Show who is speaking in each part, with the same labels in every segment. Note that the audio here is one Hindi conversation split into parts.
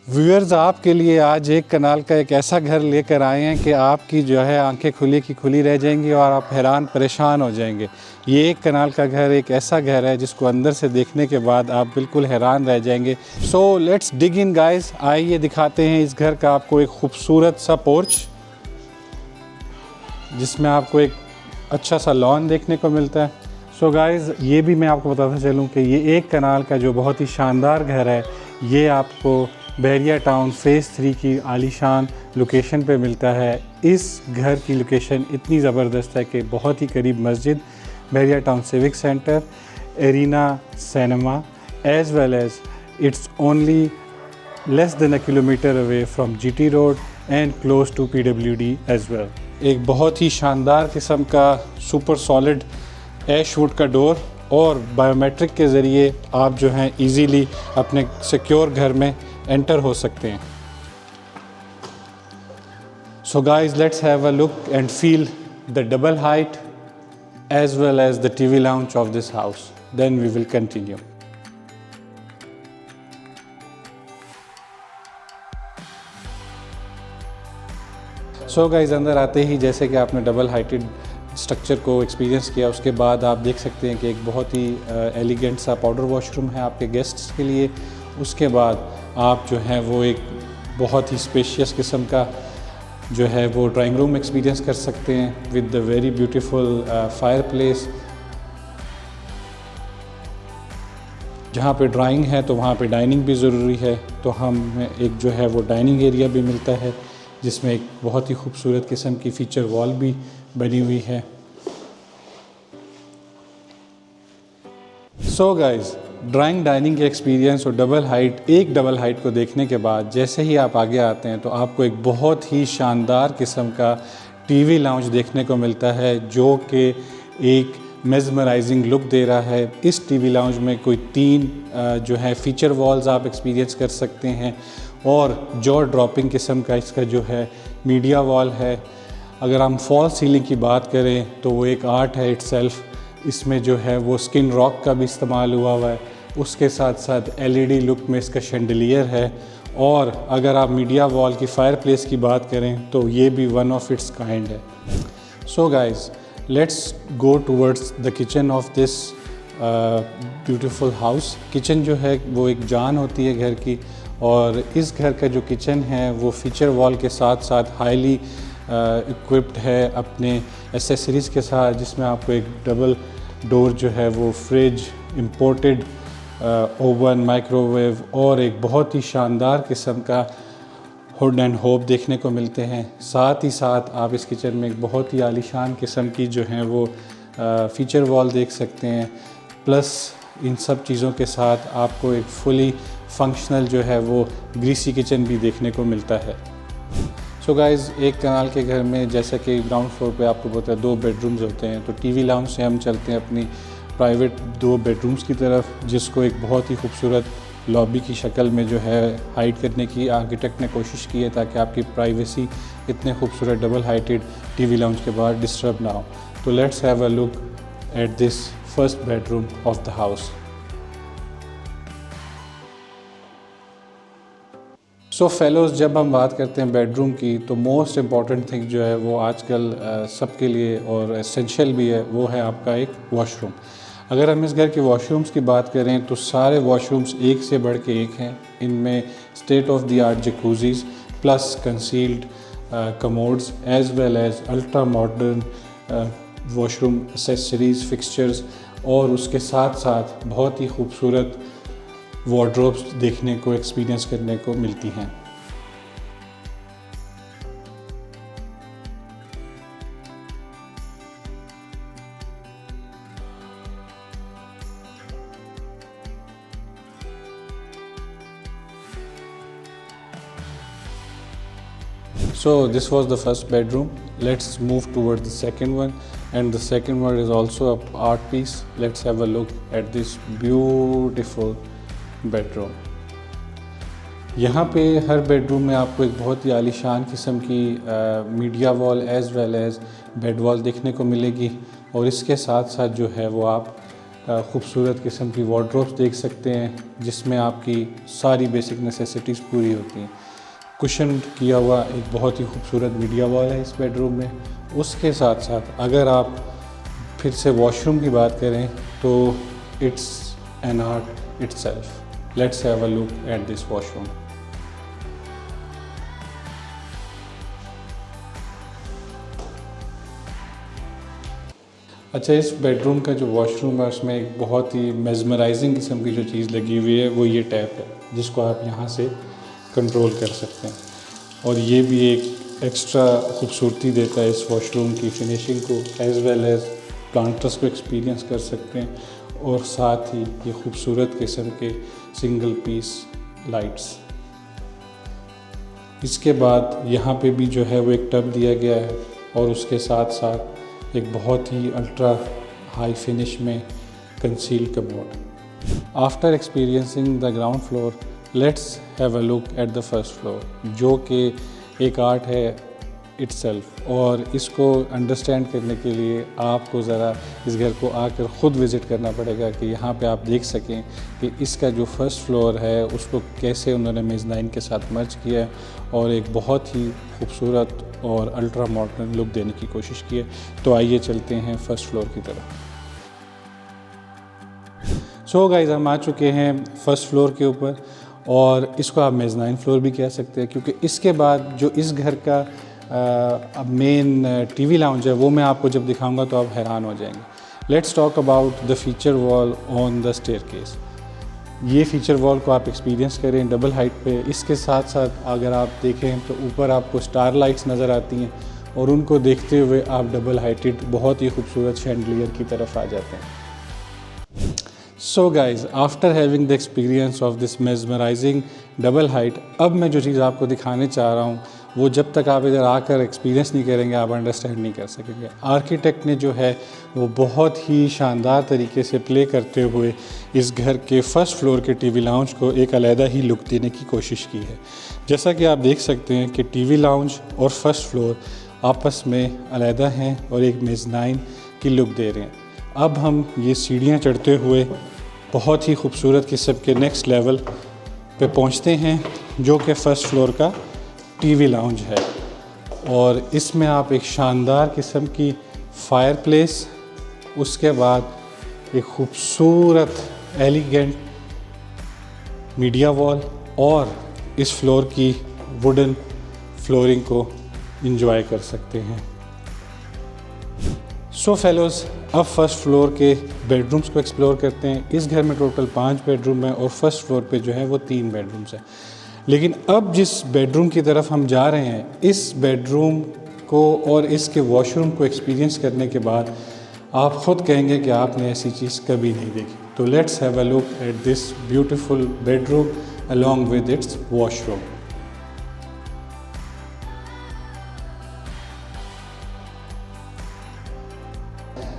Speaker 1: व्यूअर्स, आपके लिए आज एक कनाल का एक ऐसा घर लेकर आए हैं कि आपकी जो है आंखें खुली की खुली रह जाएंगी और आप हैरान परेशान हो जाएंगे। ये एक कनाल का घर एक ऐसा घर है जिसको अंदर से देखने के बाद आप बिल्कुल हैरान रह जाएंगे। So let's dig in guys, आइए दिखाते हैं इस घर का आपको एक खूबसूरत सा पोर्च, जिसमें आपको एक अच्छा सा लॉन देखने को मिलता है। सो गाइस, ये भी मैं आपको बताता चलूँ कि ये एक कनाल का जो बहुत ही शानदार घर है, ये आपको बहरिया टाउन फ़ेज़ 3 की आलीशान लोकेशन पे मिलता है। इस घर की लोकेशन इतनी ज़बरदस्त है कि बहुत ही करीब मस्जिद, Bahria town civic centre, arena cinema, as well as it's only less than a kilometre away from GT road and close to PWD as well. एक बहुत ही शानदार किस्म का सुपर सॉलिड ऐश वुड का डोर और बायोमेट्रिक के ज़रिए आप जो हैं इजीली अपने सिक्योर घर में एंटर हो सकते हैं। So guys, let's have a look and feel the double height as well as the TV lounge of this house, then we will continue. So guys, अंदर आते ही जैसे कि आपने डबल हाइटेड स्ट्रक्चर को एक्सपीरियंस किया, उसके बाद आप देख सकते हैं कि एक बहुत ही एलिगेंट सा पाउडर वॉशरूम है आपके गेस्ट्स के लिए। उसके बाद आप जो है वो एक बहुत ही स्पेशियस किस्म का जो है वो ड्राइंग रूम एक्सपीरियंस कर सकते हैं with the very beautiful fire place. जहाँ पे ड्राइंग है तो वहाँ पे डाइनिंग भी ज़रूरी है, तो हम एक जो है वो डाइनिंग एरिया भी मिलता है जिसमें एक बहुत ही खूबसूरत किस्म की फ़ीचर वॉल भी बनी हुई है। सो गाइस, ड्राइंग डाइनिंग के एक्सपीरियंस और एक डबल हाइट को देखने के बाद जैसे ही आप आगे आते हैं तो आपको एक बहुत ही शानदार किस्म का TV लाउंज देखने को मिलता है, जो कि एक मेज़मराइजिंग लुक दे रहा है। इस TV लाउंज में कोई 3 जो है फ़ीचर वॉल्स आप एक्सपीरियंस कर सकते हैं और जॉ ड्रॉपिंग किस्म का इसका जो है मीडिया वॉल है। अगर हम फॉल सीलिंग की बात करें तो वो एक आर्ट है इट्सेल्फ। इसमें जो है वो स्किन रॉक का भी इस्तेमाल हुआ हुआ है, उसके साथ साथ LED लुक में इसका शैंडलियर है। और अगर आप मीडिया वॉल की फायर प्लेस की बात करें तो ये भी वन ऑफ इट्स काइंड है। सो guys, let's go towards the kitchen of this beautiful house. Kitchen जो है वो एक जान होती है घर की, और इस घर का जो किचन है वो फीचर वॉल के साथ साथ हाईली इक्विप्ड है अपने एसेसरीज़ के साथ, जिसमें आपको एक डबल डोर जो है वो फ्रिज, इम्पोर्टेड ओवन, माइक्रोवेव और एक बहुत ही शानदार किस्म का हुड एंड होब देखने को मिलते हैं। साथ ही साथ आप इस किचन में एक बहुत ही आलीशान किस्म की जो है वो फीचर वॉल देख सकते हैं। प्लस इन सब चीज़ों के साथ आपको एक फुली फंक्शनल जो है वो ग्रीसी किचन भी देखने को मिलता है। सो गाइज़, एक कनाल के घर में जैसा कि ग्राउंड फ्लोर पे आपको पता है 2 बेडरूम्स होते हैं, तो TV लाउंज से हम चलते हैं अपनी प्राइवेट 2 बेडरूम्स की तरफ, जिसको एक बहुत ही खूबसूरत लॉबी की शक्ल में जो है हाइड करने की आर्किटेक्ट ने कोशिश की है, ताकि आपकी प्राइवेसी इतने खूबसूरत डबल हाइटेड TV लाउंज के बाद डिस्टर्ब ना हो। तो let's have a look at this first bedroom of the house. So fellows, जब हम बात करते हैं बेडरूम की तो मोस्ट इम्पॉर्टेंट थिंग जो है वो आजकल सबके लिए और एसेंशियल भी है, वो है आपका एक वॉशरूम। अगर हम इस घर के वॉशरूम्स की बात करें तो सारे वॉशरूम्स एक से बढ़ के एक हैं। इनमें state of the art jacuzzis plus concealed commodes as well as ultra modern washroom accessories, fixtures और उसके साथ साथ बहुत ही खूबसूरत वार्डरोब्स देखने को, एक्सपीरियंस करने को मिलती हैं। So this was the first bedroom. Let's move towards the second one, and the second one is also a art piece. Let's have a look at this beautiful bedroom. यहाँ पे हर बेडरूम में आपको एक बहुत ही आलीशान किस्म की media wall as well as bed wall देखने को मिलेगी, और इसके साथ साथ जो है वो आप खूबसूरत किस्म की वार्डरोब्स देख सकते हैं जिसमें आपकी सारी बेसिक नेसेसिटीज़ पूरी होती हैं। कुशन किया हुआ एक बहुत ही खूबसूरत मीडिया वॉल है इस बेडरूम में। उसके साथ साथ अगर आप फिर से वॉशरूम की बात करें तो it's an art itself. Let's have a look at this washroom. अच्छा, इस बेडरूम का जो वॉशरूम है उसमें एक बहुत ही मेस्मराइजिंग किस्म की जो चीज़ लगी हुई है वो ये टैप है जिसको आप यहाँ से कंट्रोल कर सकते हैं, और ये भी एक एक्स्ट्रा खूबसूरती देता है इस वॉशरूम की फिनिशिंग को, एज़ वेल एज़ प्लांटर्स को एक्सपीरियंस कर सकते हैं, और साथ ही ये खूबसूरत किस्म के सिंगल पीस लाइट्स। इसके बाद यहाँ पे भी जो है वो एक टब दिया गया है और उसके साथ साथ एक बहुत ही अल्ट्रा हाई फिनिश में conceal cupboard. After experiencing the ground floor, let's have a look at the first floor, जो कि एक आर्ट है इटसेल्फ। और इसको अंडरस्टैंड करने के लिए आपको ज़रा इस घर को आकर ख़ुद विज़िट करना पड़ेगा कि यहाँ पे आप देख सकें कि इसका जो फर्स्ट फ्लोर है उसको कैसे उन्होंने मेज़नाइन के साथ मर्ज किया है और एक बहुत ही खूबसूरत और अल्ट्रा मॉडर्न लुक देने की कोशिश की है। तो आइए चलते हैं फर्स्ट फ्लोर की तरफ। सो गाइस, हम आ चुके हैं फर्स्ट फ्लोर के ऊपर, और इसको आप मेज़नाइन फ्लोर भी कह सकते हैं क्योंकि इसके बाद जो इस घर का अब मेन टीवी लाउंज है वो मैं आपको जब दिखाऊंगा तो आप हैरान हो जाएंगे। Let's talk about the feature wall on the staircase. ये फीचर वॉल को आप एक्सपीरियंस करें डबल हाइट पे। इसके साथ साथ अगर आप देखें तो ऊपर आपको स्टार लाइट्स नज़र आती हैं और उनको देखते हुए आप डबल हाइटेड बहुत ही खूबसूरत शैंडलियर की तरफ आ जाते हैं। So guys, after having the experience of this mesmerising double height, अब मैं जो चीज़ आपको दिखाने चाह रहा हूँ वो जब तक आप इधर आकर एक्सपीरियंस नहीं करेंगे आप अंडरस्टैंड नहीं कर सकेंगे। आर्किटेक्ट ने जो है वो बहुत ही शानदार तरीके से प्ले करते हुए इस घर के फर्स्ट फ्लोर के टीवी लाउंज को एक अलहदा ही लुक देने की कोशिश की है। जैसा कि आप देख सकते हैं कि टीवी लाउंज और फर्स्ट फ्लोर आपस में अलहदा हैं और एक मेज़नाइन की लुक दे रहे हैं। अब हम ये सीढ़ियाँ चढ़ते हुए बहुत ही खूबसूरत किस्म के नेक्स्ट लेवल पे पहुँचते हैं जो कि फ़र्स्ट फ्लोर का टीवी लाउंज है, और इसमें आप एक शानदार किस्म की फायर प्लेस, उसके बाद एक खूबसूरत एलिगेंट मीडिया वॉल और इस फ्लोर की वुडन फ्लोरिंग को एंजॉय कर सकते हैं। सो फेलोज़, अब फर्स्ट फ्लोर के बेडरूम्स को एक्सप्लोर करते हैं। इस घर में टोटल 5 बेडरूम हैं और फर्स्ट फ्लोर पे जो है वो 3 बेडरूम्स हैं। लेकिन अब जिस बेडरूम की तरफ हम जा रहे हैं, इस बेडरूम को और इसके वॉशरूम को एक्सपीरियंस करने के बाद आप ख़ुद कहेंगे कि आपने ऐसी चीज़ कभी नहीं देखी। तो let's have a look at this beautiful bedroom along with its washroom.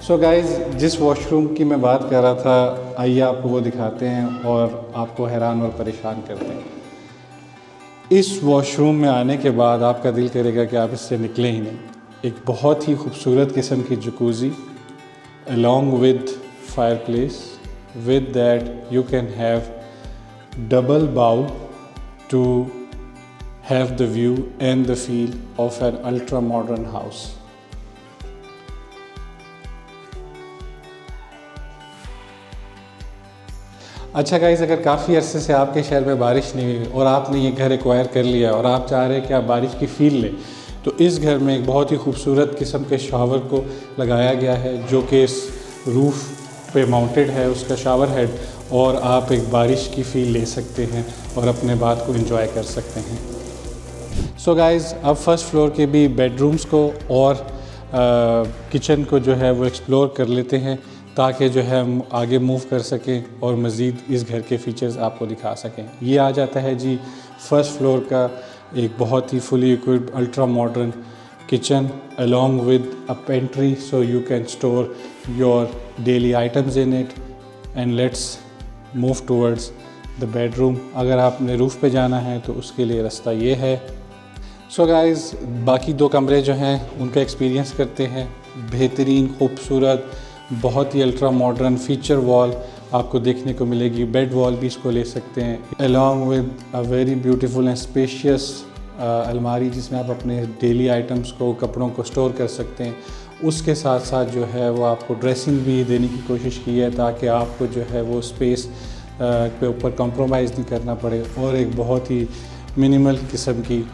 Speaker 1: So guys, जिस वॉशरूम की मैं बात कर रहा था, आइए आपको वो दिखाते हैं और आपको हैरान और परेशान करते हैं। इस वॉशरूम में आने के बाद आपका दिल करेगा कि आप इससे निकले ही नहीं। एक बहुत ही खूबसूरत किस्म की jacuzzi along with fireplace, with that you can have double bowl to have the view and the feel of an ultra modern house. अच्छा गाइज़, अगर काफ़ी अरसे से आपके शहर में बारिश नहीं हुई और आपने ये घर एक्वायर कर लिया और आप चाह रहे हैं कि आप बारिश की फ़ील लें, तो इस घर में एक बहुत ही खूबसूरत किस्म के शावर को लगाया गया है जो कि इस रूफ़ पे माउंटेड है, उसका शावर हेड, और आप एक बारिश की फ़ील ले सकते हैं और अपने बात को एंजॉय कर सकते हैं। सो गाइज़, अब फर्स्ट फ्लोर के भी बेडरूम्स को और किचन को जो है वो एक्सप्लोर कर लेते हैं ताकि जो है हम आगे मूव कर सकें और मज़ीद इस घर के फ़ीचर्स आपको दिखा सकें। ये आ जाता है जी फर्स्ट फ्लोर का एक बहुत ही fully equipped ultra modern kitchen along with a pantry, so you can store your daily items in it. And let's move towards the bedroom. अगर आपने रूफ़ पे जाना है तो उसके लिए रास्ता ये है। सो गाइज़, बाकी 2 कमरे जो हैं उनका एक्सपीरियंस करते हैं। बेहतरीन खूबसूरत बहुत ही अल्ट्रा मॉडर्न फीचर वॉल आपको देखने को मिलेगी। बेड वॉल भी इसको ले सकते हैं, along with a very beautiful and spacious अलमारी जिसमें आप अपने डेली आइटम्स को, कपड़ों को स्टोर कर सकते हैं। उसके साथ साथ जो है वो आपको ड्रेसिंग भी देने की कोशिश की है ताकि आपको जो है वो स्पेस के ऊपर कॉम्प्रोमाइज़ नहीं करना पड़े। और एक बहुत ही मिनिमल किस्म की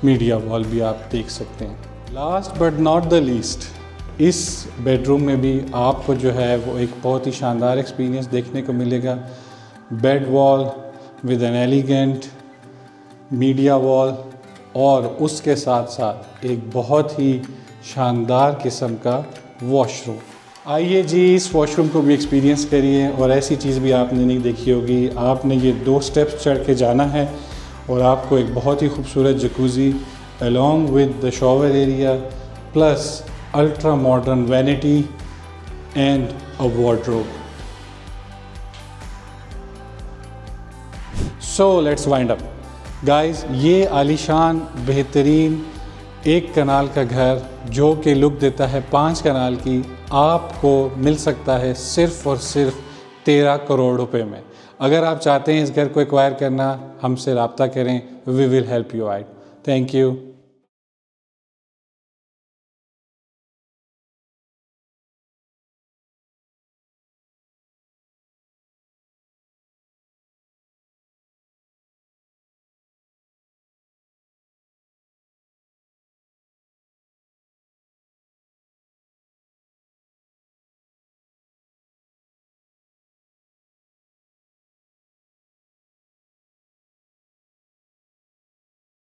Speaker 1: मीडिया वॉल भी आप देख सकते हैं। Last but not the least, इस बेडरूम में भी आपको जो है वो एक बहुत ही शानदार एक्सपीरियंस देखने को मिलेगा। Bed wall with an elegant media wall और उसके साथ साथ एक बहुत ही शानदार किस्म का वॉशरूम। आइए जी, इस वॉशरूम को भी एक्सपीरियंस करिए। और ऐसी चीज़ भी आपने नहीं देखी होगी। आपने ये 2 स्टेप्स चढ़ के जाना है और आपको एक बहुत ही खूबसूरत jacuzzi along with the shower area plus ultra modern vanity and a wardrobe. So let's wind up guys. ये आलीशान बेहतरीन 1 कनाल का घर जो कि लुक देता है 5 कनाल की, आपको मिल सकता है सिर्फ़ और सिर्फ 13 करोड़ रुपए में। अगर आप चाहते हैं इस घर को एक्वायर करना, हमसे रब्ता करें, we will help you out. Thank you.